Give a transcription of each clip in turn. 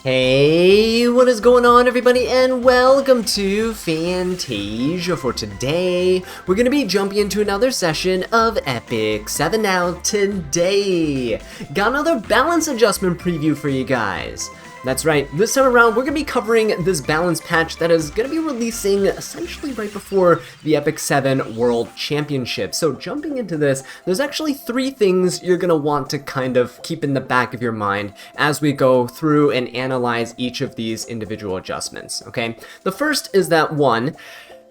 Hey, what is going on everybody, and welcome to Fantasia. For today, we're going to be jumping into another session of Epic 7 now today. Got another balance adjustment preview for you guys. That's right, this time around we're going to be covering this balance patch that is going to be releasing essentially right before the Epic 7 World Championship. So jumping into this, there's actually three things you're going to want to kind of keep in the back of your mind as we go through and analyze each of these individual adjustments, okay? The first is that one,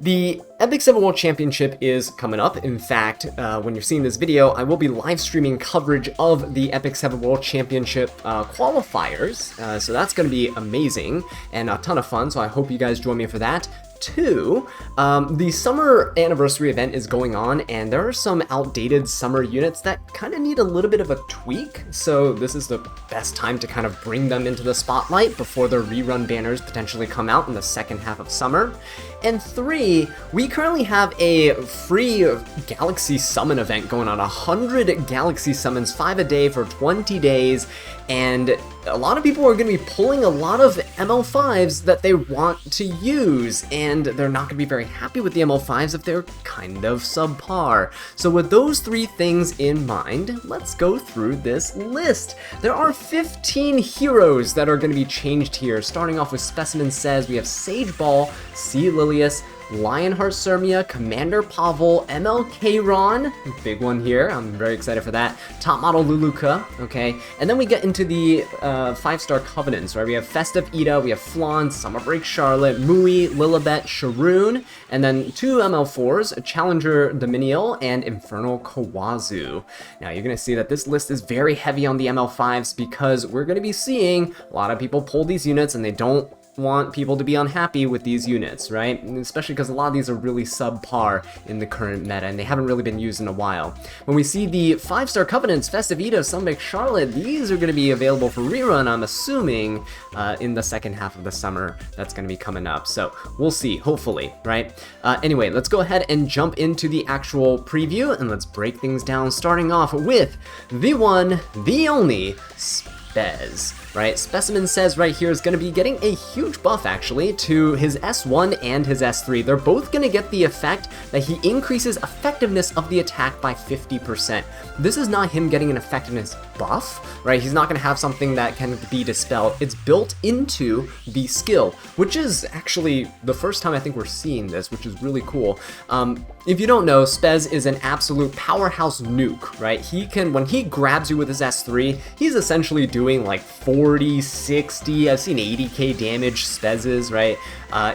the Epic 7 World Championship is coming up. In fact, when you're seeing this video, I will be live streaming coverage of the Epic 7 World Championship qualifiers. So that's going to be amazing and a ton of fun, so I hope you guys join me for that. Two, the summer anniversary event is going on, and there are some outdated summer units that kind of need a little bit of a tweak, so this is the best time to kind of bring them into the spotlight before their rerun banners potentially come out in the second half of summer. And three, we currently have a free Galaxy Summon event going on, 100 Galaxy Summons, 5 a day for 20 days, and a lot of people are going to be pulling a lot of ML5s that they want to use, and they're not going to be very happy with the ML5s if they're kind of subpar. So with those three things in mind, let's go through this list. There are 15 heroes that are going to be changed here, starting off with Specimen Sez. We have Baal, Lilias, Lionheart Cermia, Commander Pavel, ML Kayron, big one here, I'm very excited for that, top Model Luluca, okay, and then we get into the 5-star Covenants, right? We have Festive Eda, we have Flan, Summer Break Charlotte, Mui, Lilibet, Sharun, and then two ML4s, Challenger Dominiel, and Inferno Khawazu. Now you're going to see that this list is very heavy on the ML5s because we're going to be seeing a lot of people pull these units and they don't want people to be unhappy with these units, right? Especially because a lot of these are really subpar in the current meta and they haven't really been used in a while. When we see the 5-star Covenants, Festive Eda, Sunbake Charlotte, these are going to be available for rerun, I'm assuming, in the second half of the summer. That's going to be coming up, so we'll see, hopefully, right? Anyway, let's go ahead and jump into the actual preview and let's break things down, starting off with the one, the only, Sez. Right, Specimen Sez right here is going to be getting a huge buff actually to his S1 and his S3. They're both going to get the effect that he increases effectiveness of the attack by 50%. This is not him getting an effectiveness buff, right? He's not going to have something that can be dispelled. It's built into the skill, which is actually the first time I think we're seeing this, which is really cool. If you don't know, Sez is an absolute powerhouse nuke, right? He can, when he grabs you with his S3, he's essentially doing like 40, 60, I've seen 80k damage Sez's, right?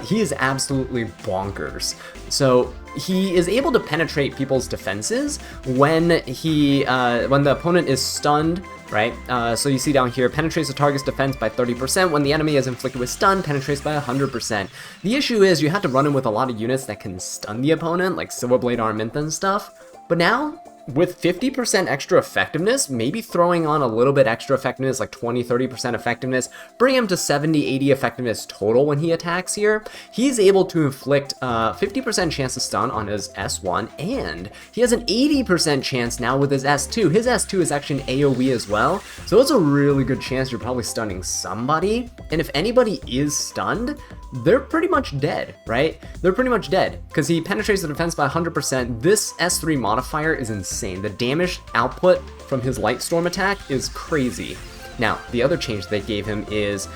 He is absolutely bonkers. So he is able to penetrate people's defenses when when the opponent is stunned, right? So you see down here, penetrates the target's defense by 30%. When the enemy is inflicted with stun, penetrates by 100%. The issue is you have to run him with a lot of units that can stun the opponent, like Silverblade Armament and stuff. But now, with 50% extra effectiveness, maybe throwing on a little bit extra effectiveness, like 20-30% effectiveness, bring him to 70-80 effectiveness total when he attacks here, he's able to inflict 50% chance to stun on his S1, and he has an 80% chance now with his S2. His S2 is actually an AoE as well, so it's a really good chance you're probably stunning somebody, and if anybody is stunned, they're pretty much dead, right? They're pretty much dead, because he penetrates the defense by 100%. This S3 modifier is insane. The damage output from his Lightstorm attack is crazy. Now, the other change they gave him is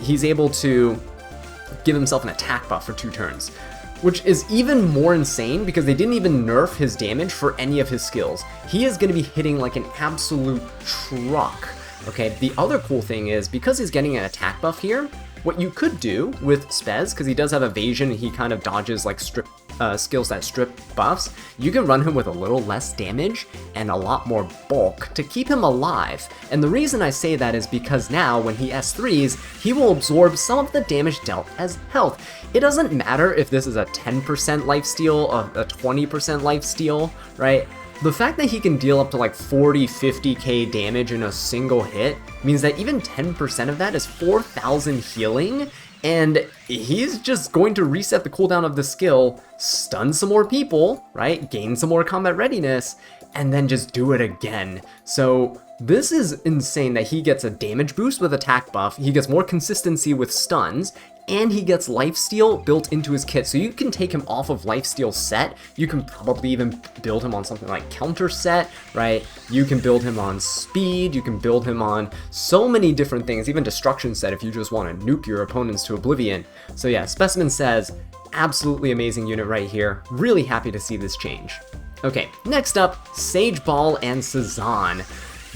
he's able to give himself an attack buff for 2 turns, which is even more insane because they didn't even nerf his damage for any of his skills. He is going to be hitting like an absolute truck. Okay, the other cool thing is because he's getting an attack buff here, what you could do with Sez, because he does have evasion and he kind of dodges like skills that strip buffs, you can run him with a little less damage and a lot more bulk to keep him alive. And the reason I say that is because now when he S3s, he will absorb some of the damage dealt as health. It doesn't matter if this is a 10% lifesteal, a 20% lifesteal, right? The fact that he can deal up to like 40-50k damage in a single hit means that even 10% of that is 4,000 healing, and he's just going to reset the cooldown of the skill, stun some more people, right? Gain some more combat readiness, and then just do it again. So This is insane that he gets a damage boost with attack buff, he gets more consistency with stuns, and he gets lifesteal built into his kit. So you can take him off of lifesteal set, you can probably even build him on something like counter set, right? You can build him on speed, you can build him on so many different things, even destruction set if you just want to nuke your opponents to oblivion. So yeah, Specimen Sez, absolutely amazing unit right here. Really happy to see this change. Okay, next up, Sage Baal and Sezan.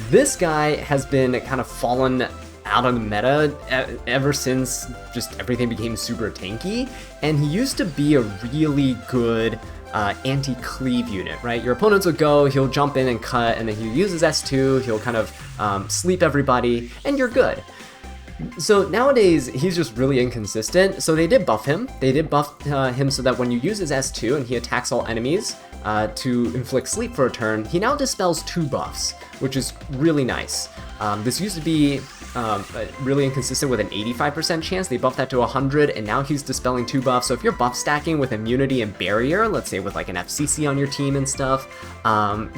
This guy has been kind of fallen out of the meta ever since just everything became super tanky, and he used to be a really good anti-cleave unit, right? Your opponents will go, he'll jump in and cut, and then he'll use his S2, he'll kind of sleep everybody, and you're good. So nowadays, he's just really inconsistent, so they did buff him. They did buff him so that when you use his S2 and he attacks all enemies to inflict sleep for a turn, he now dispels 2 buffs, which is really nice. This used to be really inconsistent with an 85% chance. They buffed that to 100, and now he's dispelling 2 buffs. So if you're buff stacking with immunity and barrier, let's say with like an FCC on your team and stuff,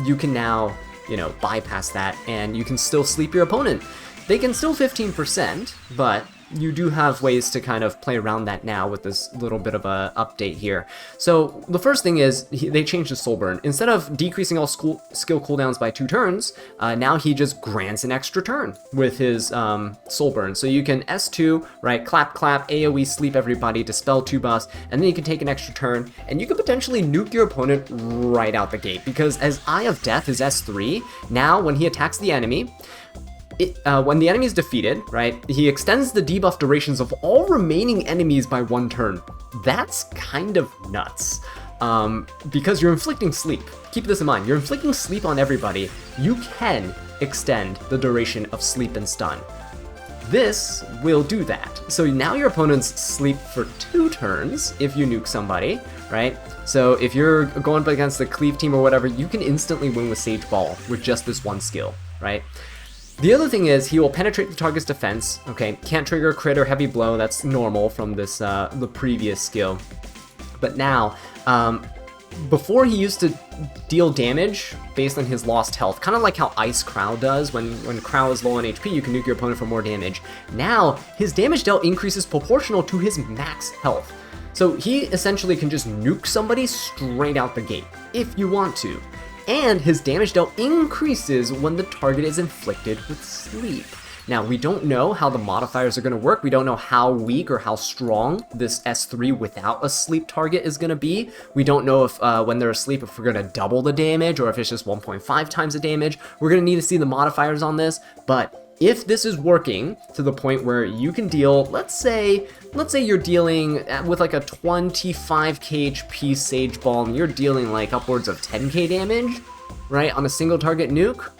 you can now, you know, bypass that, and you can still sleep your opponent. They can still 15%, but you do have ways to kind of play around that now with this little bit of a update here. So the first thing is they changed the soul burn. Instead of decreasing all skill cooldowns by 2 turns, now he just grants an extra turn with his soul burn. So you can S2, right, clap, clap, AoE sleep everybody, dispel 2 buffs, and then you can take an extra turn, and you can potentially nuke your opponent right out the gate, because as Eye of Death is S3, now when he attacks the enemy, when the enemy is defeated, right, he extends the debuff durations of all remaining enemies by 1 turn. That's kind of nuts, because you're inflicting sleep. Keep this in mind, you're inflicting sleep on everybody. You can extend the duration of sleep and stun. This will do that. So now your opponents sleep for 2 turns if you nuke somebody, right? So if you're going up against the cleave team or whatever, you can instantly win with Sage Baal with just this 1 skill, right? The other thing is he will penetrate the target's defense. Okay, can't trigger crit or heavy blow. That's normal from this the previous skill. But now, before he used to deal damage based on his lost health, kind of like how Ice Crow does. When Crow is low on HP, you can nuke your opponent for more damage. Now, his damage dealt increases proportional to his max health. So he essentially can just nuke somebody straight out the gate, if you want to. And his damage dealt increases when the target is inflicted with sleep. Now, we don't know how the modifiers are going to work. We don't know how weak or how strong this S3 without a sleep target is going to be. We don't know if when they're asleep, if we're going to double the damage or if it's just 1.5 times the damage. We're going to need to see the modifiers on this, but if this is working to the point where you can deal, let's say you're dealing with like a 25k HP Sage Baal and you're dealing like upwards of 10k damage, right, on a single target nuke,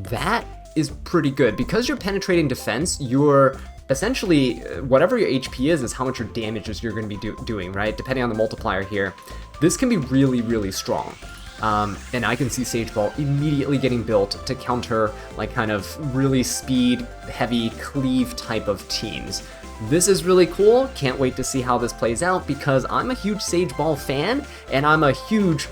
that is pretty good. Because you're penetrating defense, you're essentially, whatever your HP is how much your damage is you're going to be doing, right, depending on the multiplier here. This can be really, really strong. And I can see Sage Baal immediately getting built to counter like kind of really speed heavy cleave type of teams. This is really cool. Can't wait to see how this plays out because I'm a huge Sage Baal fan and I'm a huge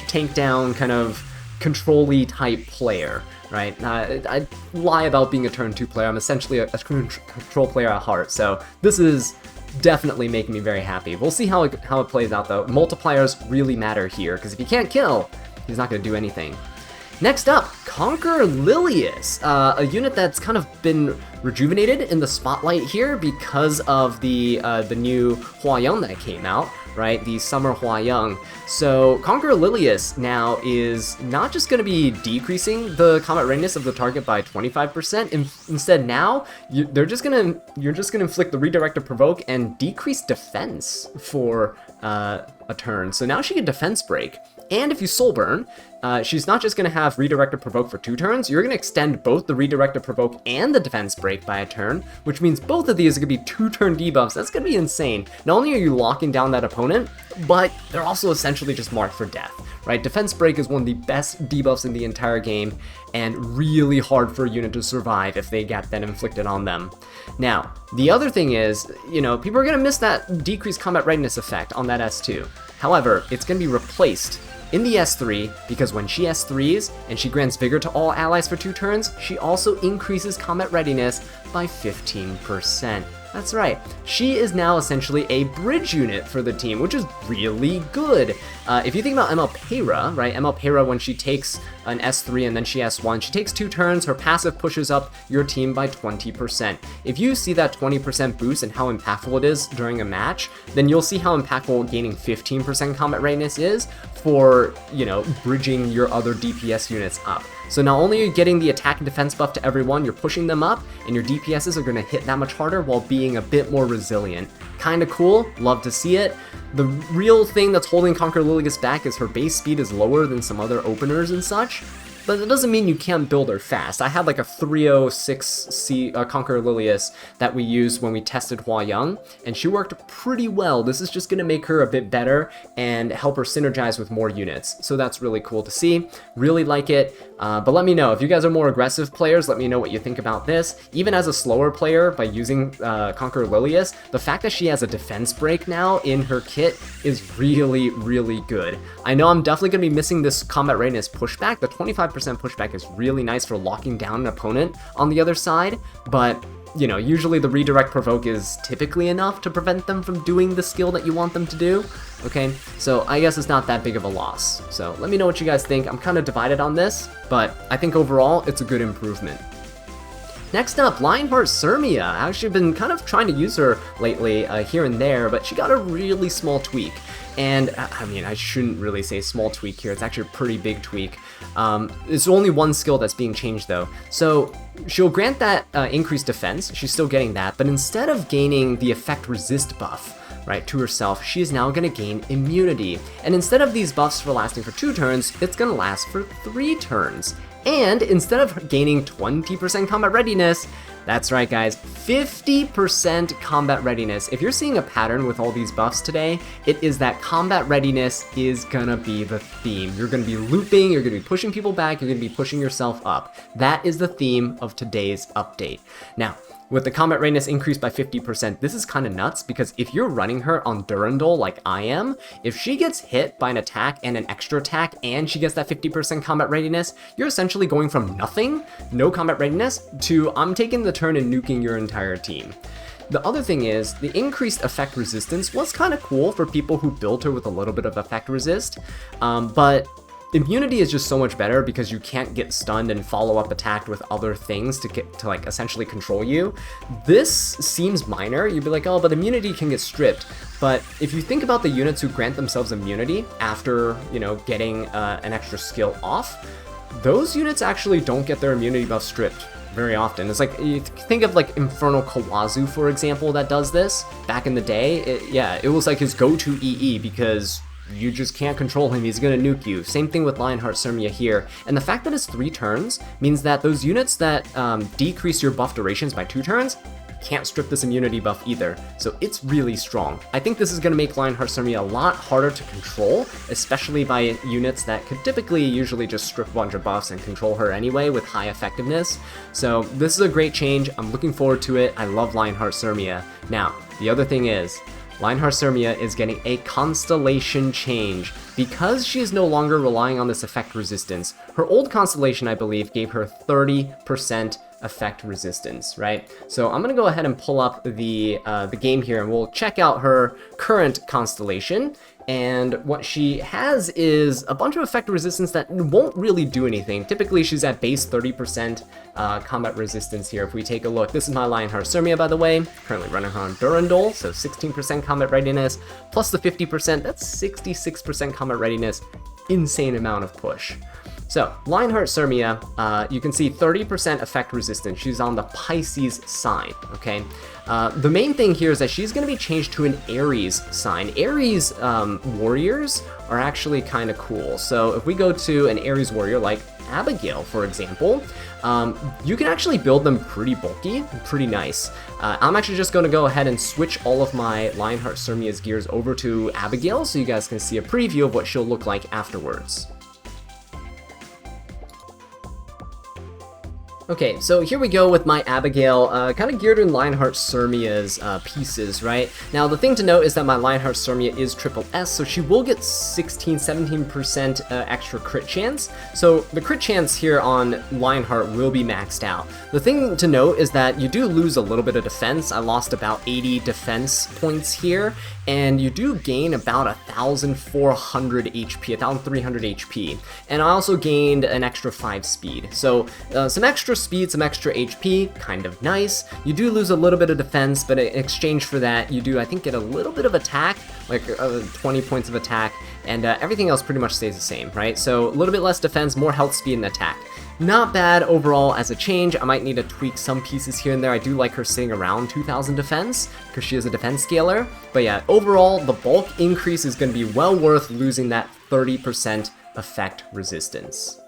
tank down kind of control-y type player, right? I lie about being a turn 2 player. I'm essentially a control player at heart. So this is definitely making me very happy. We'll see how it plays out though. Multipliers really matter here because if he can't kill, he's not going to do anything. Next up, Conqueror Lilias, a unit that's kind of been rejuvenated in the spotlight here because of the new Huayang that came out, right? The Summer Huayang. So Conqueror Lilias now is not just going to be decreasing the combat readiness of the target by 25%. Instead, now you're just gonna inflict the redirect of provoke and decrease defense for a turn. So now she can defense break. And if you soul burn, she's not just going to have redirected provoke for 2 turns, you're going to extend both the redirected provoke and the defense break by a turn, which means both of these are going to be 2-turn debuffs. That's going to be insane. Not only are you locking down that opponent, but they're also essentially just marked for death, right? Defense break is one of the best debuffs in the entire game and really hard for a unit to survive if they get that inflicted on them. Now, the other thing is, you know, people are going to miss that decreased combat readiness effect on that S2. However, it's going to be replaced in the S3, because when she S3s and she grants Vigor to all allies for 2 turns, she also increases combat readiness by 15%. That's right, she is now essentially a bridge unit for the team, which is really good. If you think about ML5, right, ML5 when she takes an S3 and then she S1, she takes 2 turns, her passive pushes up your team by 20%. If you see that 20% boost and how impactful it is during a match, then you'll see how impactful gaining 15% combat readiness is for, you know, bridging your other DPS units up. So not only are you getting the attack and defense buff to everyone, you're pushing them up, and your DPSs are going to hit that much harder while being a bit more resilient. Kinda cool, love to see it. The real thing that's holding Conqueror Lilias back is her base speed is lower than some other openers and such. But it doesn't mean you can't build her fast. I had like a 306C Conqueror Lilias that we used when we tested Hua Young, and she worked pretty well. This is just going to make her a bit better and help her synergize with more units. So that's really cool to see. Really like it. But let me know, if you guys are more aggressive players, let me know what you think about this. Even as a slower player, by using Conqueror Lilias, the fact that she has a defense break now in her kit is really, really good. I know I'm definitely going to be missing this combat readiness pushback. The 25% pushback is really nice for locking down an opponent on the other side, but you know, usually the redirect provoke is typically enough to prevent them from doing the skill that you want them to do, okay? So I guess it's not that big of a loss. So let me know what you guys think. I'm kind of divided on this, but I think overall it's a good improvement. Next up, Lionheart Cermia. I've actually been kind of trying to use her lately here and there, but she got a really small tweak. And, I mean, I shouldn't really say small tweak here, it's actually a pretty big tweak. It's only one skill that's being changed though. So, she'll grant that increased defense, she's still getting that, but instead of gaining the effect resist buff, right, to herself, she is now going to gain immunity. And instead of these buffs for lasting for 2 turns, it's going to last for 3 turns. And instead of gaining 20% combat readiness, that's right guys, 50% combat readiness. If you're seeing a pattern with all these buffs today, it is that combat readiness is gonna be the theme. You're gonna be looping, you're gonna be pushing people back, you're gonna be pushing yourself up. That is the theme of today's update. Now, with the combat readiness increased by 50%, this is kind of nuts because if you're running her on Durandal like I am, if she gets hit by an attack and an extra attack and she gets that 50% combat readiness, you're essentially going from nothing, no combat readiness, to I'm taking the turn and nuking your entire team. The other thing is, the increased effect resistance was kind of cool for people who built her with a little bit of effect resist, but immunity is just so much better because you can't get stunned and follow up attacked with other things to like essentially control you. This seems minor, you'd be like, oh, but immunity can get stripped. But if you think about the units who grant themselves immunity after, you know, getting an extra skill off, those units actually don't get their immunity buff stripped very often. It's like, you think of like Inferno Khawazu, for example, that does this back in the day. It was like his go-to EE because you just can't control him, he's gonna nuke you. Same thing with Lionheart Cermia here. And the fact that it's 3 turns means that those units that decrease your buff durations by 2 turns can't strip this immunity buff either. So it's really strong. I think this is gonna make Lionheart Cermia a lot harder to control, especially by units that could typically usually just strip a bunch of buffs and control her anyway with high effectiveness. So this is a great change, I'm looking forward to it. I love Lionheart Cermia. Now, the other thing is, Lionheart Cermia is getting a constellation change. Because she is no longer relying on this effect resistance, her old constellation, I believe, gave her 30% effect resistance, right? So I'm gonna go ahead and pull up the game here and we'll check out her current constellation. And what she has is a bunch of effect resistance that won't really do anything. Typically, she's at base 30% combat resistance here. If we take a look, this is my Lionheart Cermia, by the way. Currently running her on Durandal, so 16% combat readiness, plus the 50%, that's 66% combat readiness. Insane amount of push. So, Lionheart Cermia, you can see 30% effect resistance. She's on the Pisces sign, okay? The main thing here is that she's going to be changed to an Aries sign. Aries warriors are actually kind of cool. So, if we go to an Aries warrior like Abigail, for example, you can actually build them pretty bulky, pretty nice. I'm actually just going to go ahead and switch all of my Lionheart Cermia's gears over to Abigail so you guys can see a preview of what she'll look like afterwards. Okay, so here we go with my Abigail, kind of geared in Lionheart Cermia's pieces, right? Now, the thing to note is that my Lionheart Cermia is triple S, so she will get 17% extra crit chance. So the crit chance here on Lionheart will be maxed out. The thing to note is that you do lose a little bit of defense. I lost about 80 defense points here, and you do gain about 1,400 HP, 1,300 HP. And I also gained an extra 5 speed. So some extra speed, some extra HP, kind of nice. You do lose a little bit of defense, but in exchange for that, you do, I think, get a little bit of attack, like 20 points of attack, and everything else pretty much stays the same, right? So a little bit less defense, more health, speed, and attack. Not bad overall as a change. I might need to tweak some pieces here and there. I do like her sitting around 2,000 defense because she is a defense scaler. But yeah, overall, the bulk increase is going to be well worth losing that 30% effect resistance.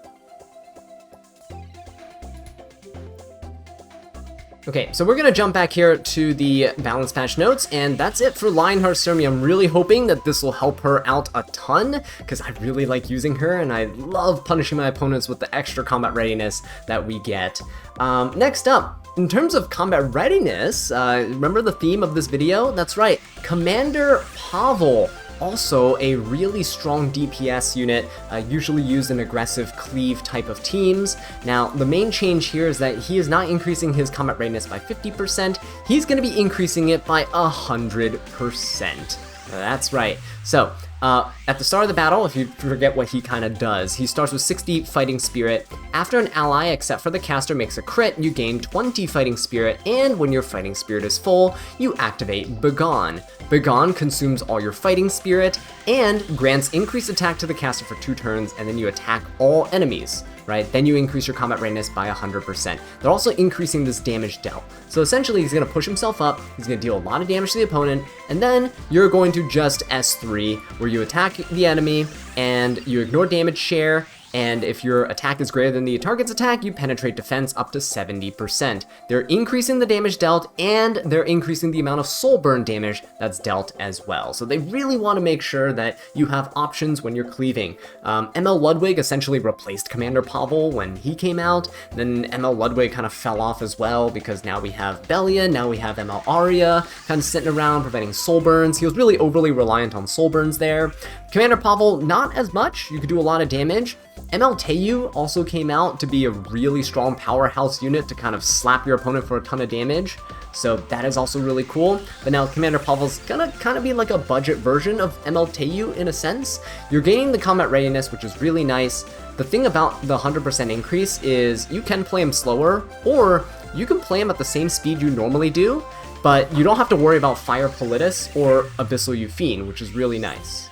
Okay, so we're going to jump back here to the balance patch notes, and that's it for Lionheart Cermia. I'm really hoping that this will help her out a ton, because I really like using her, and I love punishing my opponents with the extra combat readiness that we get. Next up, in terms of combat readiness, remember the theme of this video? That's right, Commander Pavel. Also a really strong DPS unit, usually used in aggressive cleave type of teams. Now, the main change here is that he is not increasing his combat readiness by 50%, he's going to be increasing it by 100%. That's right. So, at the start of the battle, if you forget what he kind of does, he starts with 60 fighting spirit. After an ally, except for the caster, makes a crit, you gain 20 fighting spirit, and when your fighting spirit is full, you activate Begone. Begone consumes all your fighting spirit and grants increased attack to the caster for 2 turns, and then you attack all enemies, right? Then you increase your combat readiness by 100%. They're also increasing this damage dealt. So essentially, he's going to push himself up, he's going to deal a lot of damage to the opponent, and then you're going to just S3, where you attack the enemy, and you ignore damage share, and if your attack is greater than the target's attack, you penetrate defense up to 70%. They're increasing the damage dealt, and they're increasing the amount of soul burn damage that's dealt as well. So they really want to make sure that you have options when you're cleaving. ML Ludwig essentially replaced Commander Pavel when he came out, then ML Ludwig kind of fell off as well, because now we have Belia, now we have ML Arya, kind of sitting around preventing soul burns. He was really overly reliant on soul burns there. Commander Pavel, not as much, you could do a lot of damage. ML Teu also came out to be a really strong powerhouse unit to kind of slap your opponent for a ton of damage, so that is also really cool. But now Commander Pavel's gonna kind of be like a budget version of ML Teu in a sense. You're gaining the combat readiness, which is really nice. The thing about the 100% increase is you can play him slower, or you can play him at the same speed you normally do, but you don't have to worry about Fire Politis or Abyssal Euphine, which is really nice.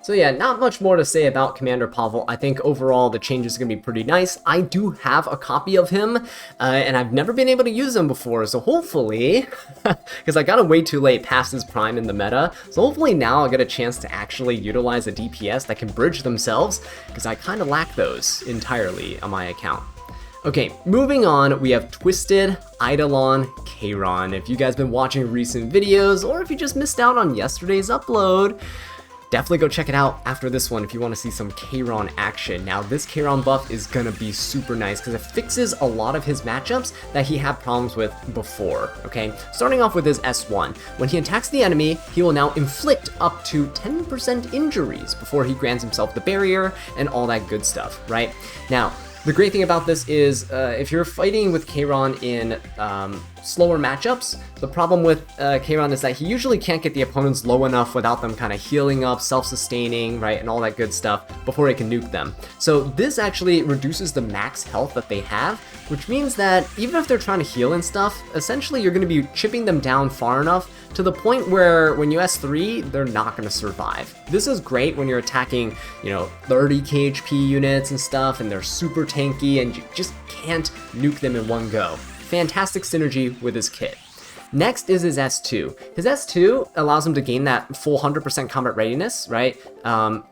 So yeah, not much more to say about Commander Pavel. I think overall the changes are going to be pretty nice. I do have a copy of him, and I've never been able to use him before, so hopefully, because I got him way too late past his prime in the meta, so hopefully now I'll get a chance to actually utilize a DPS that can bridge themselves, because I kind of lack those entirely on my account. Okay, moving on, we have Twisted Eidolon Kayron. If you guys been watching recent videos, or if you just missed out on yesterday's upload, definitely go check it out after this one if you want to see some Kayron action. Now, this Kayron buff is gonna be super nice because it fixes a lot of his matchups that he had problems with before, okay? Starting off with his S1. When he attacks the enemy, he will now inflict up to 10% injuries before he grants himself the barrier and all that good stuff, right? Now, the great thing about this is if you're fighting with Kayron in slower matchups, the problem with Kayron is that he usually can't get the opponents low enough without them kind of healing up, self-sustaining, right, and all that good stuff before he can nuke them. So this actually reduces the max health that they have, which means that even if they're trying to heal and stuff, essentially you're going to be chipping them down far enough to the point where when you S3, they're not going to survive. This is great when you're attacking, 30k HP units and stuff, and they're super tanky, and you just can't nuke them in one go. Fantastic synergy with his kit. Next is his S2. His S2 allows him to gain that full 100% combat readiness, right?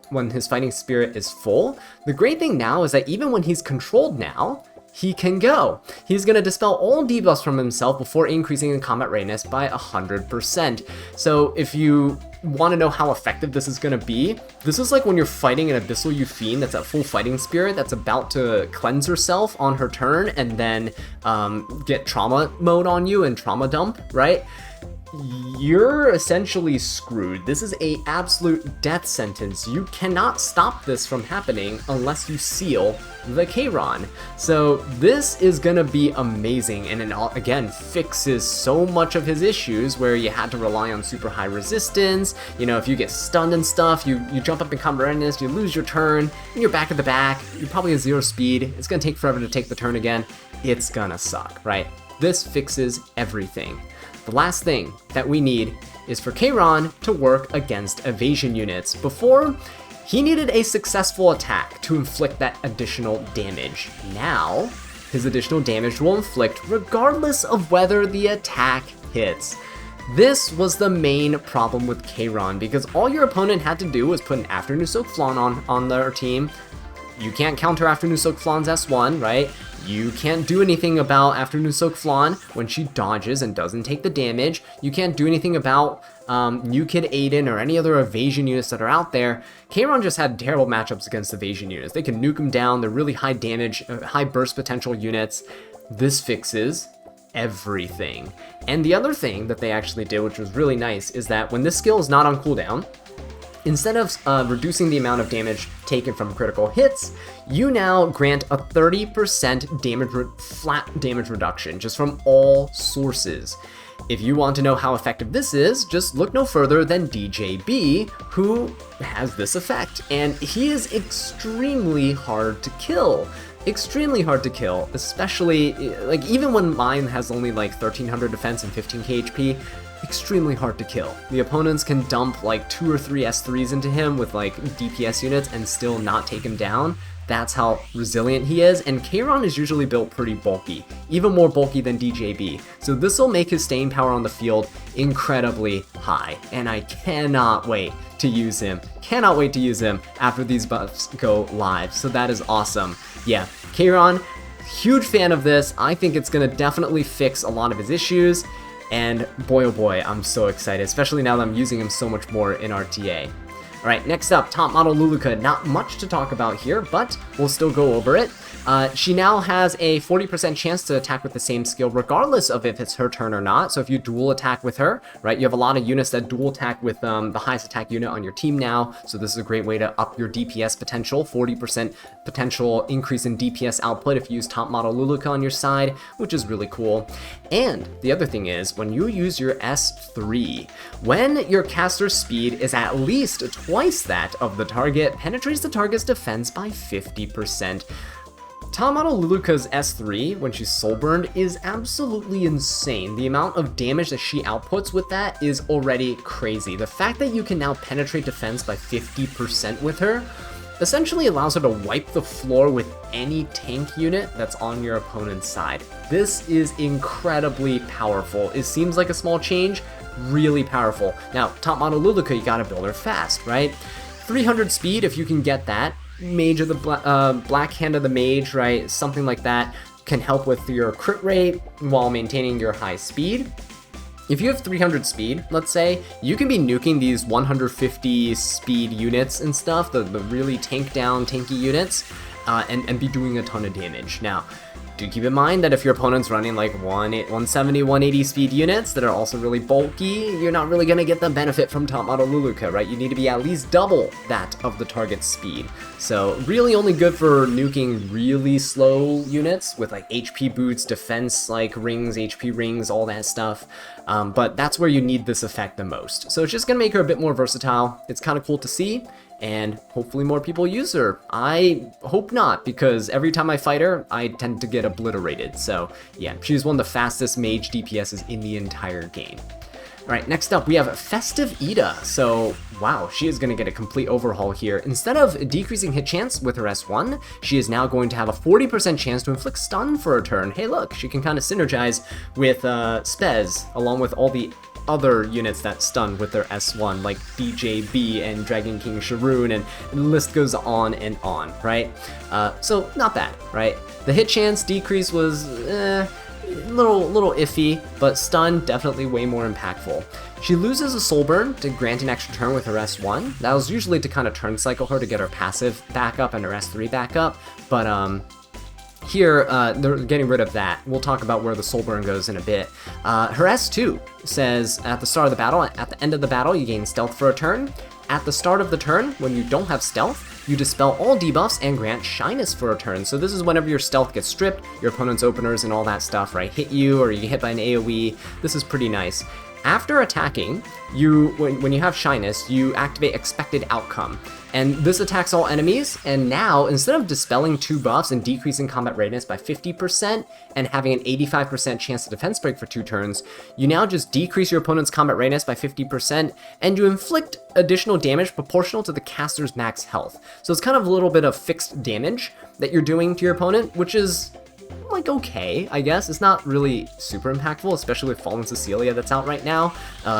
When his fighting spirit is full. The great thing now is that even when he's controlled now, he can go. He's going to dispel all debuffs from himself before increasing in combat readiness by 100%. So if you want to know how effective this is going to be, this is like when you're fighting an Abyssal Euphine that's at full fighting spirit that's about to cleanse herself on her turn and then get trauma mode on you and trauma dump, right? You're essentially screwed. This is a absolute death sentence. You cannot stop this from happening unless you seal the Kayron. So this is gonna be amazing, and it again fixes so much of his issues where you had to rely on super high resistance. You know, if you get stunned and stuff, you jump up in combat readiness, you lose your turn, and you're back at the back. You're probably at 0 speed. It's gonna take forever to take the turn again. It's gonna suck, right? This fixes everything. The last thing that we need is for Kayron to work against evasion units. Before, he needed a successful attack to inflict that additional damage. Now, his additional damage will inflict regardless of whether the attack hits. This was the main problem with Kayron, because all your opponent had to do was put an Afternoon Soak Flan on their team. You can't counter Afternoon Soak Flan's S1, right? You can't do anything about Afternoon Soak Flan when she dodges and doesn't take the damage. You can't do anything about New Kid Aiden or any other evasion units that are out there. Kayron just had terrible matchups against evasion units. They can nuke them down. They're really high damage, high burst potential units. This fixes everything. And the other thing that they actually did, which was really nice, is that when this skill is not on cooldown, instead of reducing the amount of damage taken from critical hits, you now grant a 30% flat damage reduction just from all sources. If you want to know how effective this is, just look no further than DJB, who has this effect, and he is extremely hard to kill. Extremely hard to kill, especially, like, even when mine has only like 1300 defense and 15k HP, extremely hard to kill. The opponents can dump like 2 or 3 S3s into him with like DPS units and still not take him down. That's how resilient he is, and Kayron is usually built pretty bulky, even more bulky than DJB. So this will make his staying power on the field incredibly high, and I cannot wait to use him. Cannot wait to use him after these buffs go live, so that is awesome. Yeah, Kayron, huge fan of this. I think it's gonna definitely fix a lot of his issues, and boy oh boy, I'm so excited, especially now that I'm using him so much more in RTA. Alright, next up, top model Luluca. Not much to talk about here, but we'll still go over it. She now has a 40% chance to attack with the same skill regardless of if it's her turn or not. So if you dual attack with her, right, you have a lot of units that dual attack with the highest attack unit on your team now. So this is a great way to up your DPS potential, 40% potential increase in DPS output if you use top model Luluca on your side, which is really cool. And the other thing is, when you use your S3, when your caster's speed is at least twice that of the target, penetrates the target's defense by 50%. Top model Luluca's S3, when she's soul burned, is absolutely insane. The amount of damage that she outputs with that is already crazy. The fact that you can now penetrate defense by 50% with her essentially allows her to wipe the floor with any tank unit that's on your opponent's side. This is incredibly powerful. It seems like a small change, really powerful. Now, top model Luluca, you gotta build her fast, right? 300 speed, if you can get that. Mage of the Black Hand of the Mage, right? Something like that can help with your crit rate while maintaining your high speed. If you have 300 speed, let's say, you can be nuking these 150 speed units and stuff, the really tanky units, and be doing a ton of damage. Now, do keep in mind that if your opponent's running like 170, 180 speed units that are also really bulky, you're not really going to get the benefit from top model Luluca, right? You need to be at least double that of the target's speed. So really only good for nuking really slow units with like HP boots, defense like rings, HP rings, all that stuff. But that's where you need this effect the most. So it's just going to make her a bit more versatile. It's kind of cool to see, and hopefully more people use her. I hope not, because every time I fight her, I tend to get obliterated. So yeah, she's one of the fastest mage DPSs in the entire game. Alright, next up we have Festive Eda. So, wow, she is going to get a complete overhaul here. Instead of decreasing hit chance with her S1, she is now going to have a 40% chance to inflict stun for a turn. Hey look, she can kind of synergize with Spez, along with all the other units that stun with their S1, like DJB and Dragon King Sharun, and the list goes on and on, right? So, not bad, right? The hit chance decrease was, little iffy, but stun definitely way more impactful. She loses a soul burn to grant an extra turn with her S1. That was usually to kind of turn cycle her to get her passive back up and her S3 back up, but here, they're getting rid of that. We'll talk about where the soul burn goes in a bit. Her S2 says at the start of the battle, at the end of the battle, you gain stealth for a turn. At the start of the turn, when you don't have stealth, you dispel all debuffs and grant shyness for a turn. So this is whenever your stealth gets stripped, your opponent's openers and all that stuff, right, hit you, or you get hit by an AoE. This is pretty nice. After attacking, when you have shyness, you activate expected outcome. And this attacks all enemies, and now, instead of dispelling 2 buffs and decreasing combat readiness by 50% and having an 85% chance to defense break for 2 turns, you now just decrease your opponent's combat readiness by 50%, and you inflict additional damage proportional to the caster's max health. So it's kind of a little bit of fixed damage that you're doing to your opponent, which is like okay, I guess. It's not really super impactful, especially with Fallen Cecilia that's out right now,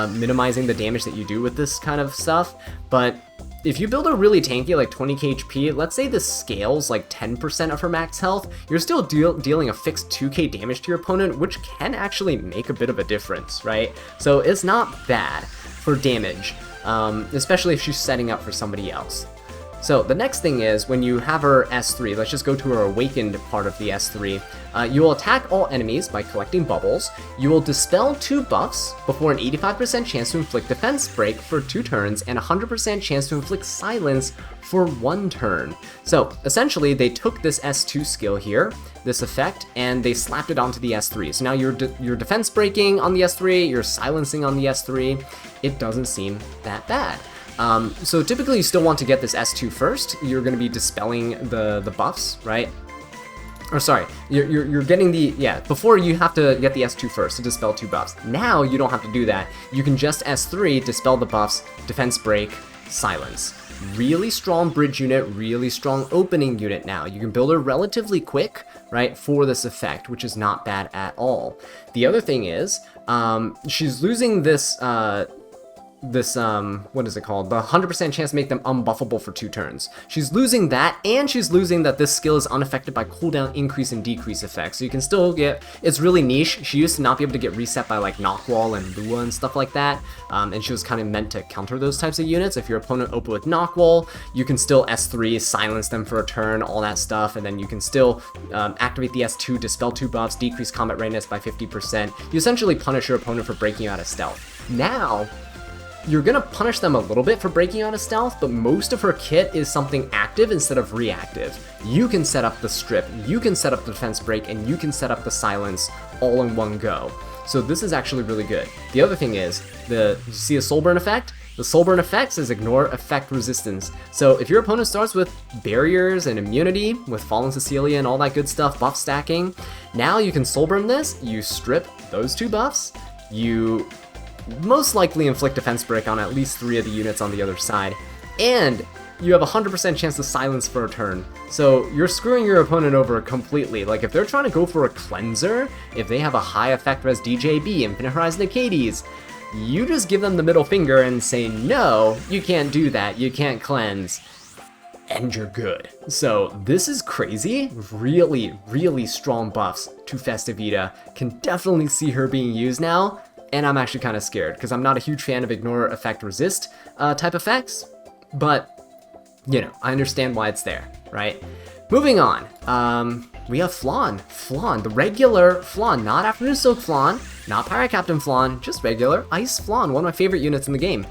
minimizing the damage that you do with this kind of stuff. But if you build a really tanky, like 20k HP, let's say this scales like 10% of her max health, you're still dealing a fixed 2k damage to your opponent, which can actually make a bit of a difference, right? So it's not bad for damage, especially if she's setting up for somebody else. So the next thing is, when you have her S3, let's just go to her awakened part of the S3, you will attack all enemies by collecting bubbles, you will dispel 2 buffs before an 85% chance to inflict defense break for 2 turns, and 100% chance to inflict silence for 1 turn. So essentially, they took this S2 skill here, this effect, and they slapped it onto the S3. So now you're defense breaking on the S3, you're silencing on the S3, it doesn't seem that bad. So typically you still want to get this S2 first. You're going to be dispelling the buffs, right? Or sorry, you're getting the, before you have to get the S2 first to dispel 2 buffs. Now you don't have to do that. You can just S3, dispel the buffs, defense break, silence. Really strong bridge unit, really strong opening unit now. You can build her relatively quick, right, for this effect, which is not bad at all. The other thing is, she's losing this, what is it called? The 100% chance to make them unbuffable for 2 turns. She's losing that, and she's losing that this skill is unaffected by cooldown increase and decrease effects. So you can still get, it's really niche. She used to not be able to get reset by like Knockwall and Lua and stuff like that. And she was kind of meant to counter those types of units. If your opponent open with Knockwall, you can still S3, silence them for a turn, all that stuff. And then you can still activate the S2, dispel 2 buffs, decrease combat readiness by 50%. You essentially punish your opponent for breaking out of stealth. Now, you're gonna punish them a little bit for breaking out of stealth, but most of her kit is something active instead of reactive. You can set up the strip, you can set up the defense break, and you can set up the silence all in one go. So this is actually really good. The other thing is, you see a soul burn effect? The soul burn effect says ignore effect resistance. So if your opponent starts with barriers and immunity, with Fallen Cecilia and all that good stuff, buff stacking, now you can soul burn this, you strip those 2 buffs, you most likely inflict defense break on at least 3 of the units on the other side, and you have a 100% chance to silence for a turn. So you're screwing your opponent over completely. Like if they're trying to go for a cleanser, if they have a high effect res DJB, Infinite Horizon Acades, you just give them the middle finger and say, no, you can't do that, you can't cleanse, and you're good. So this is crazy. Really, really strong buffs to Festive Eda. Can definitely see her being used now. And I'm actually kind of scared, because I'm not a huge fan of ignore, effect, resist type effects, but, you know, I understand why it's there, right? Moving on, we have Flan, the regular Flan, not Afternoon Silk Flan, not Pirate Captain Flan, just regular Ice Flan, one of my favorite units in the game.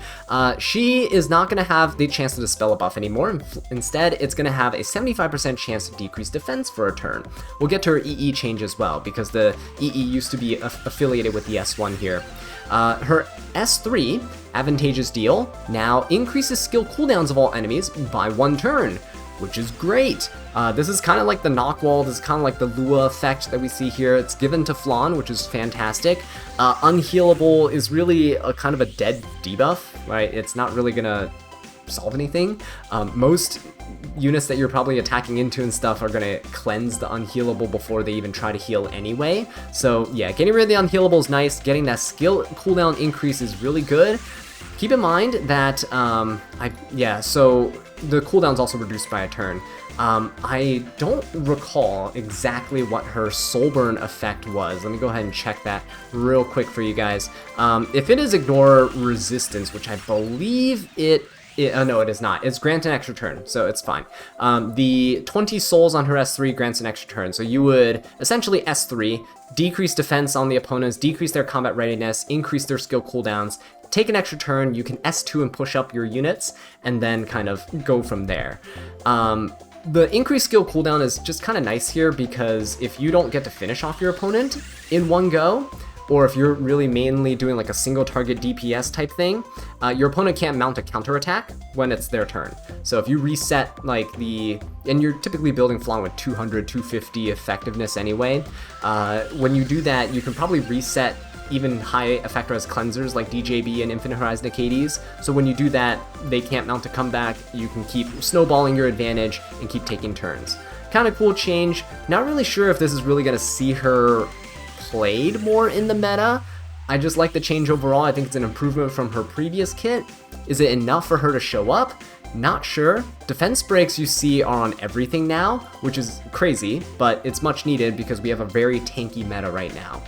She is not going to have the chance to dispel a buff anymore. Instead, it's going to have a 75% chance to decrease defense for a turn. We'll get to her EE change as well, because the EE used to be affiliated with the S1 here. Her S3, Advantageous Deal, now increases skill cooldowns of all enemies by 1 turn, which is great. This is kind of like the Knockwall, this is kind of like the Lua effect that we see here. It's given to Flan, which is fantastic. Unhealable is really a kind of a dead debuff, right? It's not really gonna solve anything. Most units that you're probably attacking into and stuff are gonna cleanse the unhealable before they even try to heal anyway. So yeah, getting rid of the unhealable is nice. Getting that skill cooldown increase is really good. Keep in mind that, so the cooldown's also reduced by a turn. I don't recall exactly what her soul burn effect was. Let me go ahead and check that real quick for you guys. If it is ignore resistance, which I believe no, it is not. It's grant an extra turn, so it's fine. The 20 souls on her S3 grants an extra turn, so you would essentially S3, decrease defense on the opponents, decrease their combat readiness, increase their skill cooldowns, take an extra turn, you can S2 and push up your units, and then kind of go from there. The increased skill cooldown is just kind of nice here because if you don't get to finish off your opponent in one go, or if you're really mainly doing like a single target DPS type thing, your opponent can't mount a counterattack when it's their turn. So if you reset like and you're typically building Flan with 200, 250 effectiveness anyway, when you do that, you can probably reset even high effector as cleansers like DJB and Infinite Horizon Acades. So when you do that, they can't mount a comeback, you can keep snowballing your advantage and keep taking turns. Kind of cool change. Not really sure if this is really going to see her played more in the meta. I just like the change overall. I think it's an improvement from her previous kit. Is it enough for her to show up? Not sure. Defense breaks you see are on everything now, which is crazy, but it's much needed because we have a very tanky meta right now.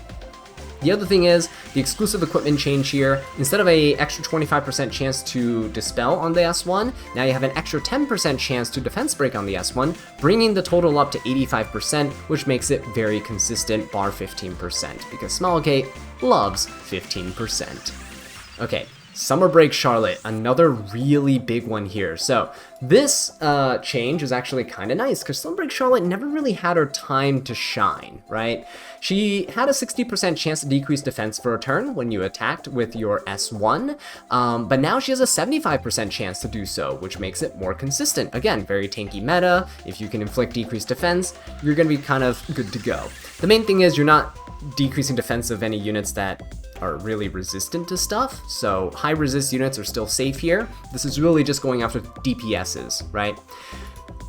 The other thing is the exclusive equipment change here. Instead of a extra 25% chance to dispel on the S1, now you have an extra 10% chance to defense break on the S1, bringing the total up to 85%, which makes it very consistent, bar 15%, because Smilegate loves 15%. Okay, Summer Break Charlotte, another really big one here. So this change is actually kind of nice because Summer Break Charlotte never really had her time to shine, right? She had a 60% chance to decrease defense for a turn when you attacked with your S1, but now she has a 75% chance to do so, which makes it more consistent. Again, very tanky meta. If you can inflict decreased defense, you're going to be kind of good to go. The main thing is you're not decreasing defense of any units that are really resistant to stuff, so high resist units are still safe here. This is really just going after DPSs, right?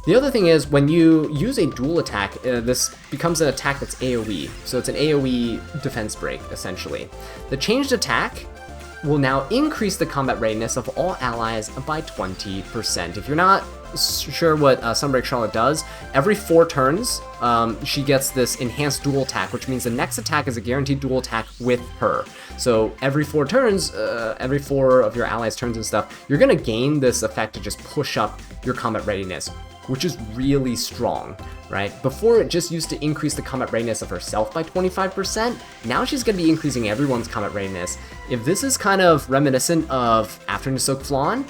The other thing is when you use a dual attack, this becomes an attack that's AoE, so it's an AoE defense break, essentially. The changed attack will now increase the combat readiness of all allies by 20%. If you're not sure what Sunbreak Charlotte does, every 4 turns, she gets this enhanced dual attack, which means the next attack is a guaranteed dual attack with her. So every 4 turns, every 4 of your allies' turns and stuff, you're gonna gain this effect to just push up your combat readiness, which is really strong, right? Before it just used to increase the combat readiness of herself by 25%, now she's gonna be increasing everyone's combat readiness. If this is kind of reminiscent of Afternoon Soak Flan,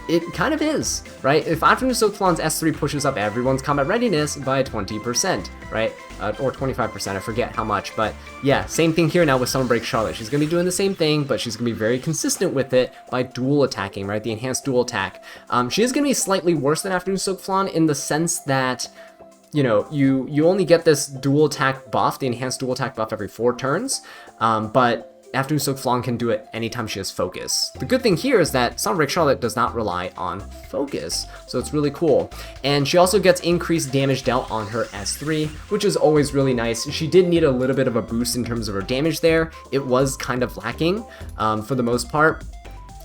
it kind of is, right? If Afternoon Soak Flan's S3 pushes up everyone's combat readiness by 20%, right? Or 25%, I forget how much, but yeah, same thing here now with Summer Break Charlotte. She's gonna be doing the same thing, but she's gonna be very consistent with it by dual attacking, right? The enhanced dual attack. She is gonna be slightly worse than Afternoon Soak Flan in the sense that, you know, you only get this dual attack buff, the enhanced dual attack buff every 4 turns, but Afternoon Soak Flan can do it anytime she has focus. The good thing here is that Summer Break Charlotte does not rely on focus, so it's really cool. And she also gets increased damage dealt on her S3, which is always really nice. She did need a little bit of a boost in terms of her damage there. It was kind of lacking for the most part.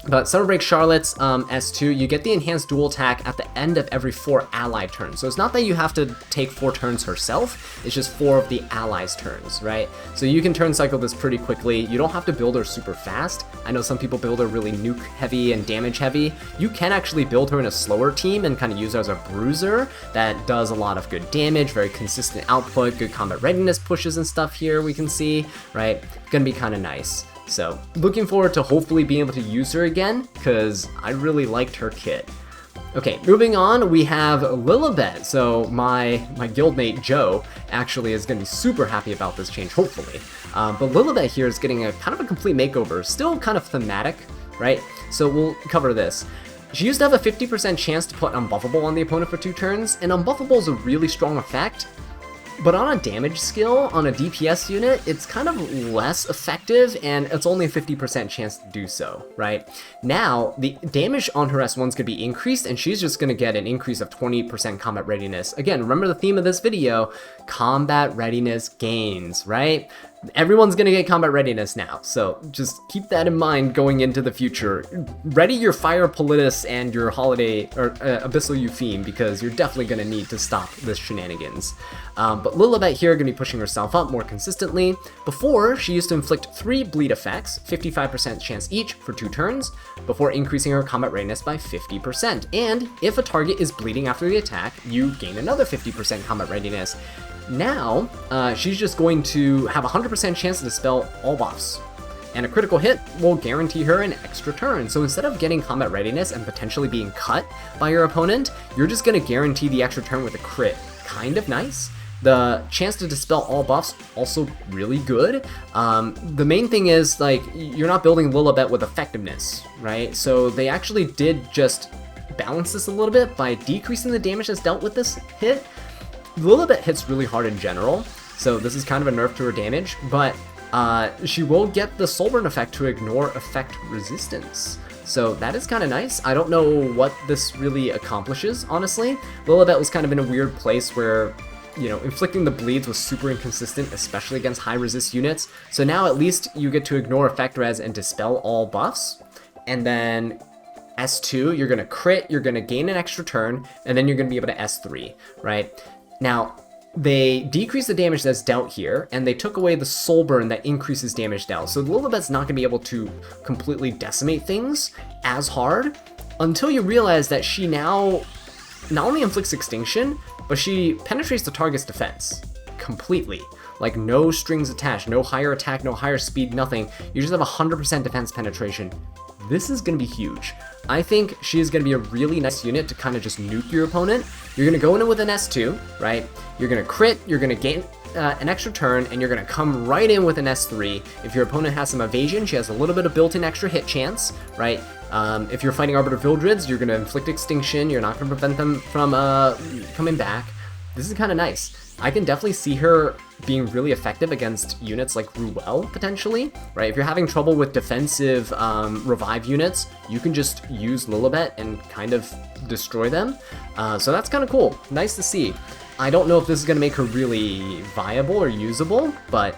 But Summer Break Charlotte's S2, you get the enhanced dual attack at the end of every 4 ally turns. So it's not that you have to take 4 turns herself, it's just 4 of the allies' turns, right? So you can turn cycle this pretty quickly. You don't have to build her super fast. I know some people build her really nuke heavy and damage heavy. You can actually build her in a slower team and kind of use her as a bruiser that does a lot of good damage, very consistent output, good combat readiness pushes and stuff here we can see, right? Gonna be kind of nice. So, looking forward to hopefully being able to use her again, because I really liked her kit. Okay, moving on, we have Lilibet. So, my guildmate Joe actually is going to be super happy about this change, hopefully. But Lilibet here is getting a kind of a complete makeover, still kind of thematic, right? So, we'll cover this. She used to have a 50% chance to put Unbuffable on the opponent for 2 turns, and Unbuffable is a really strong effect. But on a damage skill, on a DPS unit, it's kind of less effective, and it's only a 50% chance to do so, right? Now, the damage on her S1 is going to be increased, and she's just going to get an increase of 20% combat readiness. Again, remember the theme of this video, combat readiness gains, right? Everyone's gonna get combat readiness now, so just keep that in mind going into the future. Ready your Fire Politis and your Holiday, or Abyssal Eupheme, because you're definitely gonna need to stop this shenanigans. But Lilibet here gonna be pushing herself up more consistently. Before, she used to inflict 3 bleed effects, 55% chance each for 2 turns, before increasing her combat readiness by 50%. And if a target is bleeding after the attack, you gain another 50% combat readiness. Now, she's just going to have a 100% chance to dispel all buffs, and a critical hit will guarantee her an extra turn. So instead of getting combat readiness and potentially being cut by your opponent, you're just going to guarantee the extra turn with a crit. Kind of nice. The chance to dispel all buffs, also really good. The main thing is, like, you're not building Lilibet with effectiveness, right? So they actually did just balance this a little bit by decreasing the damage that's dealt with this hit. Lilibet hits really hard in general, so this is kind of a nerf to her damage, but she will get the Soulburn effect to ignore effect resistance. So that is kind of nice. I don't know what this really accomplishes, honestly. Lilibet was kind of in a weird place where, you know, inflicting the bleeds was super inconsistent, especially against high resist units. So now at least you get to ignore effect res and dispel all buffs, and then S2, you're going to crit, you're going to gain an extra turn, and then you're going to be able to S3, right? Now, they decrease the damage that's dealt here, and they took away the soul burn that increases damage dealt. So Lilibet's not going to be able to completely decimate things as hard until you realize that she now not only inflicts extinction, but she penetrates the target's defense completely. Like, no strings attached, no higher attack, no higher speed, nothing. You just have 100% defense penetration. This is going to be huge. I think she is going to be a really nice unit to kind of just nuke your opponent. You're going to go in with an S2, right? You're going to crit, you're going to gain an extra turn, and you're going to come right in with an S3. If your opponent has some evasion, she has a little bit of built-in extra hit chance, right? If you're fighting Arbiter Vildrids, you're going to inflict extinction. You're not going to prevent them from coming back. This is kind of nice. I can definitely see her being really effective against units like Ruel, potentially, right? If you're having trouble with defensive revive units, you can just use Lilibet and kind of destroy them. So that's kind of cool. Nice to see. I don't know if this is going to make her really viable or usable, but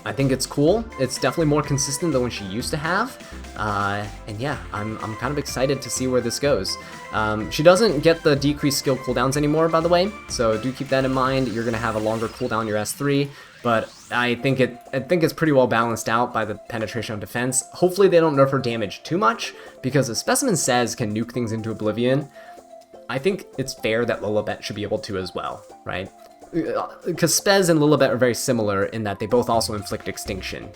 I think it's cool. It's definitely more consistent than what she used to have. And yeah, I'm kind of excited to see where this goes. She doesn't get the decreased skill cooldowns anymore, by the way, so do keep that in mind. You're going to have a longer cooldown your S3, but I think it's pretty well balanced out by the penetration of defense. Hopefully they don't nerf her damage too much, because if Specimen Sez can nuke things into oblivion, I think it's fair that Lilibet should be able to as well, right? Because Spez and Lilibet are very similar in that they both also inflict extinction.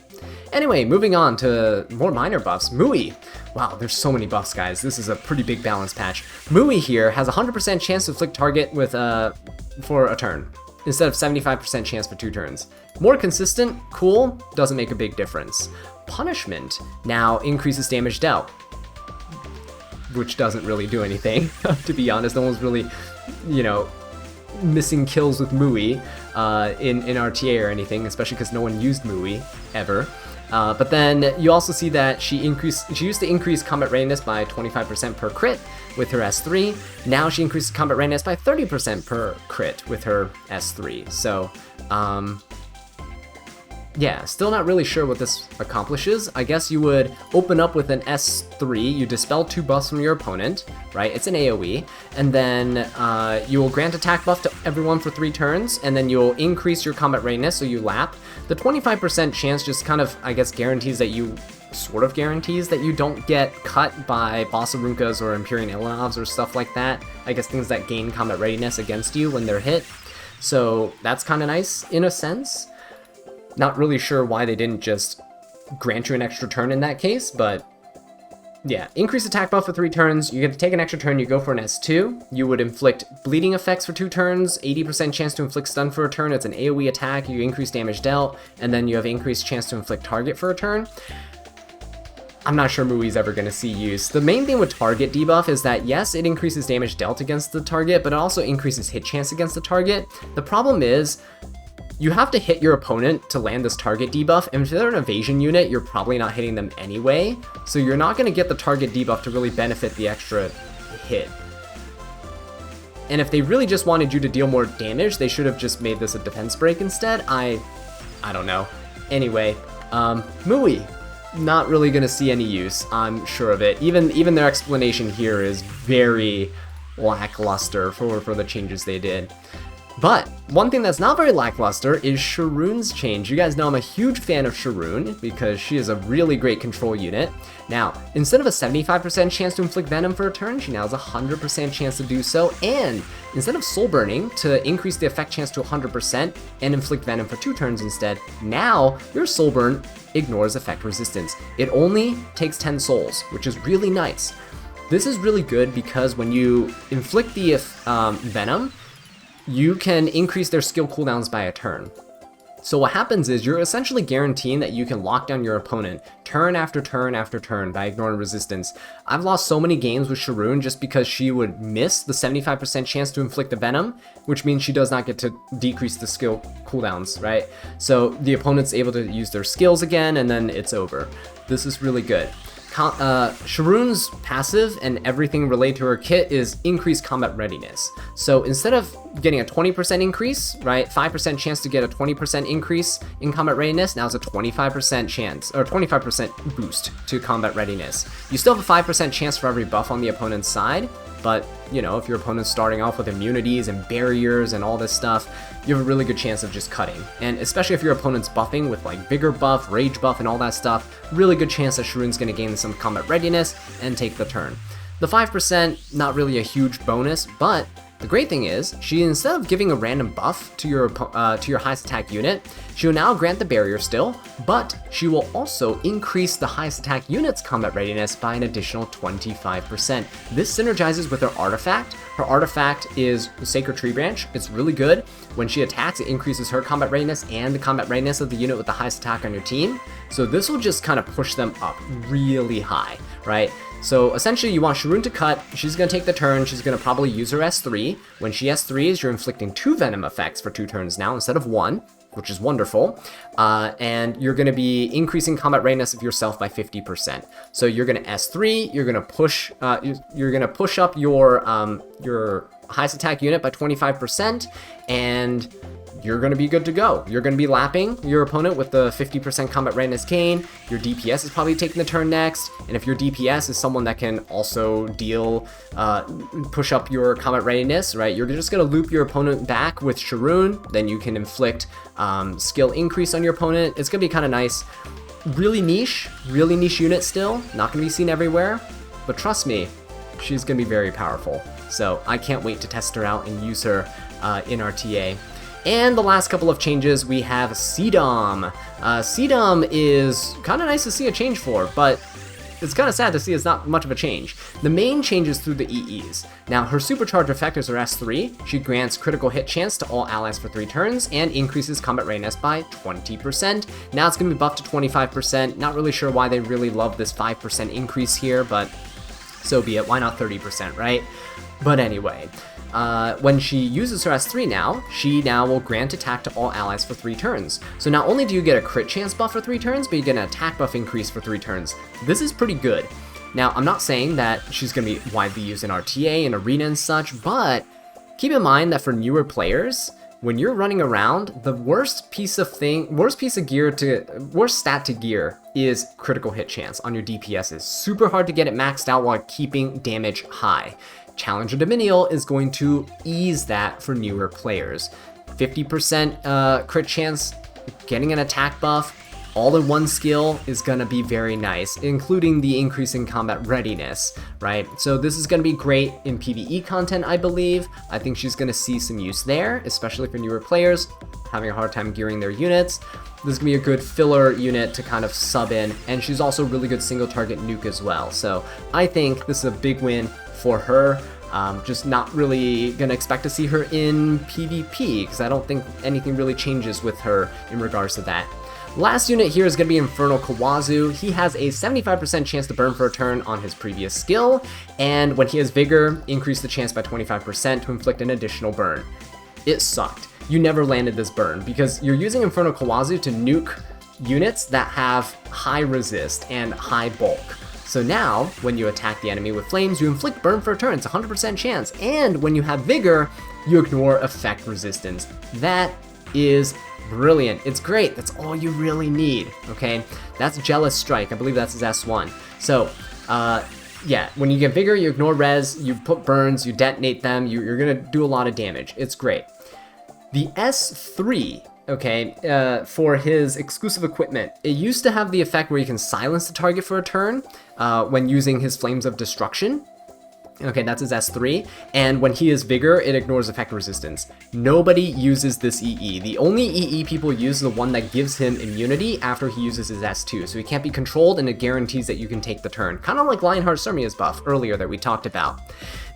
Anyway, moving on to more minor buffs. Mui. Wow, there's so many buffs, guys. This is a pretty big balance patch. Mui here has a 100% chance to inflict target with for a turn, instead of 75% chance for 2 turns. More consistent, cool, doesn't make a big difference. Punishment now increases damage dealt, which doesn't really do anything, to be honest. No one's really, you know, missing kills with Mui in RTA or anything, especially because no one used Mui ever. But then you also see that she used to increase combat readiness by 25% per crit with her S3. Now she increases combat readiness by 30% per crit with her S3. So yeah, still not really sure what this accomplishes. I guess you would open up with an S3, you dispel 2 buffs from your opponent, right? It's an AoE, and then you will grant attack buff to everyone for 3 turns, and then you'll increase your combat readiness, so you lap. The 25% chance just kind of, I guess, guarantees that you don't get cut by Bossarunkas or Empyrean Ilonovs or stuff like that. I guess things that gain combat readiness against you when they're hit. So that's kind of nice in a sense. Not really sure why they didn't just grant you an extra turn in that case, but yeah. Increase attack buff for 3 turns, you get to take an extra turn, you go for an S2, you would inflict bleeding effects for 2 turns, 80% chance to inflict stun for a turn, it's an AoE attack, you increase damage dealt, and then you have increased chance to inflict target for a turn. I'm not sure Mui's ever going to see use. The main thing with target debuff is that, yes, it increases damage dealt against the target, but it also increases hit chance against the target. The problem is, you have to hit your opponent to land this target debuff, and if they're an evasion unit, you're probably not hitting them anyway, so you're not going to get the target debuff to really benefit the extra hit. And if they really just wanted you to deal more damage, they should have just made this a defense break instead. I don't know. Anyway, Mui. Not really gonna see any use, I'm sure of it. Even their explanation here is very lackluster for the changes they did. But one thing that's not very lackluster is Sharun's change. You guys know I'm a huge fan of Sharun because she is a really great control unit. Now, instead of a 75% chance to inflict venom for a turn, she now has a 100% chance to do so, and instead of soul burning to increase the effect chance to 100% and inflict venom for 2 turns instead, now your soul burn ignores effect resistance. It only takes 10 souls, which is really nice. This is really good because when you inflict the venom, you can increase their skill cooldowns by a turn. So what happens is you're essentially guaranteeing that you can lock down your opponent turn after turn after turn by ignoring resistance. I've lost so many games with Sharun just because she would miss the 75% chance to inflict the venom, which means she does not get to decrease the skill cooldowns, right? So the opponent's able to use their skills again and then it's over. This is really good. Sharun's passive and everything related to her kit is increased combat readiness. So instead of getting a 20% increase, right, 5% chance to get a 20% increase in combat readiness, now it's a 25% chance, or 25% boost to combat readiness. You still have a 5% chance for every buff on the opponent's side, but, you know, if your opponent's starting off with immunities and barriers and all this stuff, you have a really good chance of just cutting. And especially if your opponent's buffing with like Vigor buff, Rage buff, and all that stuff, really good chance that Sharun's going to gain some combat readiness and take the turn. The 5%, not really a huge bonus, but the great thing is, she, instead of giving a random buff to your highest attack unit, she will now grant the barrier still, but she will also increase the highest attack unit's combat readiness by an additional 25%. This synergizes with her artifact. Her artifact is Sacred Tree Branch. It's really good. When she attacks, it increases her combat readiness and the combat readiness of the unit with the highest attack on your team. So this will just kind of push them up really high, right? So essentially you want Sharun to cut, she's going to take the turn, she's going to probably use her S3. When she S3s, you're inflicting 2 venom effects for 2 turns now instead of 1, which is wonderful. And you're going to be increasing combat readiness of yourself by 50%. So you're going to S3, you're going to push up your highest attack unit by 25%, and you're going to be good to go. You're going to be lapping your opponent with the 50% combat readiness gain. Your DPS is probably taking the turn next, and if your DPS is someone that can also push up your combat readiness, right, you're just going to loop your opponent back with Sharun, then you can inflict skill increase on your opponent. It's going to be kind of nice. Really niche unit still, not going to be seen everywhere, but trust me, she's going to be very powerful. So I can't wait to test her out and use her in RTA. And the last couple of changes, we have Cdom. Cdom is kind of nice to see a change for, but it's kind of sad to see it's not much of a change. The main change is through the EEs. Now, her supercharge effect is her S3. She grants critical hit chance to all allies for 3 turns and increases combat readiness by 20%. Now it's going to be buffed to 25%. Not really sure why they really love this 5% increase here, but so be it. Why not 30%, right? But anyway, when she uses her S3 now, she now will grant attack to all allies for 3 turns. So not only do you get a crit chance buff for 3 turns, but you get an attack buff increase for 3 turns. This is pretty good. Now, I'm not saying that she's going to be widely used in RTA and Arena and such, but keep in mind that for newer players, when you're running around, the worst stat to gear is critical hit chance on your DPSs. Super hard to get it maxed out while keeping damage high. Challenger Dominiel is going to ease that for newer players. 50% crit chance, getting an attack buff, all in one skill is going to be very nice, including the increase in combat readiness, right? So this is going to be great in PvE content, I believe. I think she's going to see some use there, especially for newer players having a hard time gearing their units. This is going to be a good filler unit to kind of sub in, and she's also really good single target nuke as well. So I think this is a big win for her. Just not really gonna expect to see her in PvP because I don't think anything really changes with her in regards to that. Last unit here is going to be Inferno Khawazu. He has a 75% chance to burn for a turn on his previous skill, and when he has Vigor, increase the chance by 25% to inflict an additional burn. It sucked. You never landed this burn because you're using Inferno Khawazu to nuke units that have high resist and high bulk. So now, when you attack the enemy with flames, you inflict burn for a turn. It's a 100% chance. And when you have Vigor, you ignore effect resistance. That is Brilliant. It's great. That's all you really need, okay? That's Jealous Strike. I believe that's his S1. So, yeah, when you get Vigor, you ignore res, you put burns, you detonate them, you're going to do a lot of damage. It's great. The S3, okay, for his exclusive equipment, it used to have the effect where you can silence the target for a turn when using his Flames of Destruction. Okay, that's his S3, and when he is Vigor, it ignores effect resistance. Nobody uses this EE. The only EE people use is the one that gives him immunity after he uses his S2, so he can't be controlled, and it guarantees that you can take the turn. Kind of like Lionheart Cermia's buff earlier that we talked about.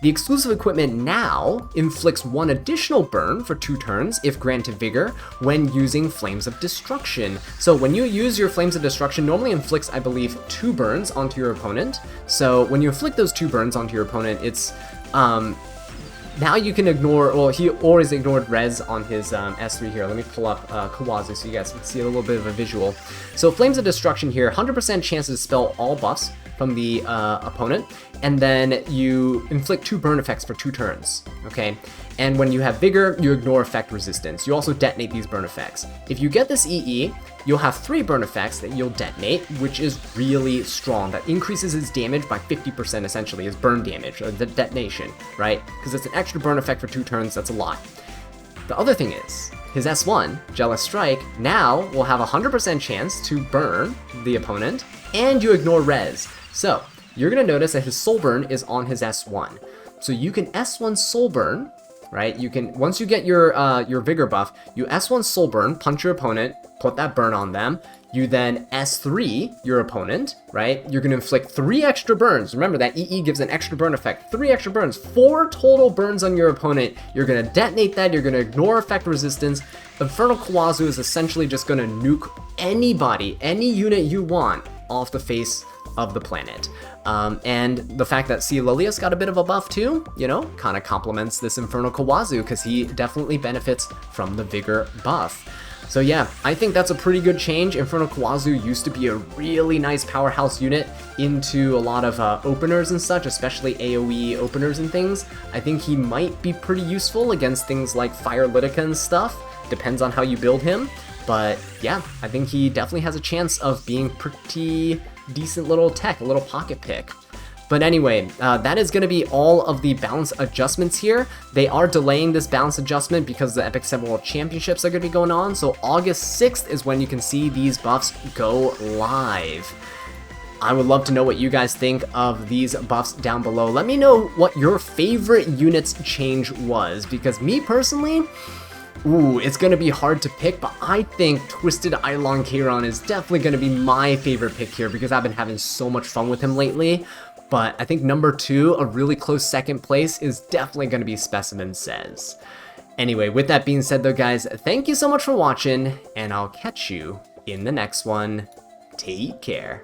The exclusive equipment now inflicts 1 additional burn for 2 turns if granted Vigor when using Flames of Destruction. So when you use your Flames of Destruction, normally inflicts, I believe, 2 burns onto your opponent. So when you inflict those 2 burns onto your opponent, it's now you can ignore, well, he always ignored res on his S3 here. Let me pull up Khawazu so you guys can see a little bit of a visual. So Flames of Destruction here, 100% chance to dispel all buffs from the opponent, and then you inflict 2 burn effects for 2 turns, okay? And when you have Vigor, you ignore effect resistance. You also detonate these burn effects. If you get this EE, you'll have 3 burn effects that you'll detonate, which is really strong. That increases his damage by 50% essentially, his burn damage, or the detonation, right? Because it's an extra burn effect for 2 turns, that's a lot. The other thing is, his S1, Jealous Strike, now will have a 100% chance to burn the opponent, and you ignore res. So, you're going to notice that his Soul Burn is on his S1. So you can S1 Soul Burn, right? You can, once you get your Vigor buff, you S1 Soul Burn, punch your opponent, put that burn on them. You then S3 your opponent, right? You're going to inflict 3 extra burns. Remember that EE gives an extra burn effect. 3 extra burns, 4 total burns on your opponent. You're going to detonate that. You're going to ignore effect resistance. Inferno Khawazu is essentially just going to nuke anybody, any unit you want off the face of the planet. And the fact that Lilias got a bit of a buff too, you know, kind of complements this Inferno Khawazu because he definitely benefits from the Vigor buff. So yeah, I think that's a pretty good change. Inferno Khawazu used to be a really nice powerhouse unit into a lot of openers and such, especially AoE openers and things. I think he might be pretty useful against things like Fire Lilica and stuff. Depends on how you build him. But yeah, I think he definitely has a chance of being pretty decent little tech, a little pocket pick. But anyway, that is going to be all of the balance adjustments here. They are delaying this balance adjustment because the Epic 7 World Championships are going to be going on. So August 6th is when you can see these buffs go live. I would love to know what you guys think of these buffs down below. Let me know what your favorite unit's change was, because me personally, ooh, it's going to be hard to pick, but I think Twisted Eidolon Kayron is definitely going to be my favorite pick here because I've been having so much fun with him lately. But I think number 2, a really close second place, is definitely going to be Specimen Sez. Anyway, with that being said though, guys, thank you so much for watching, and I'll catch you in the next one. Take care.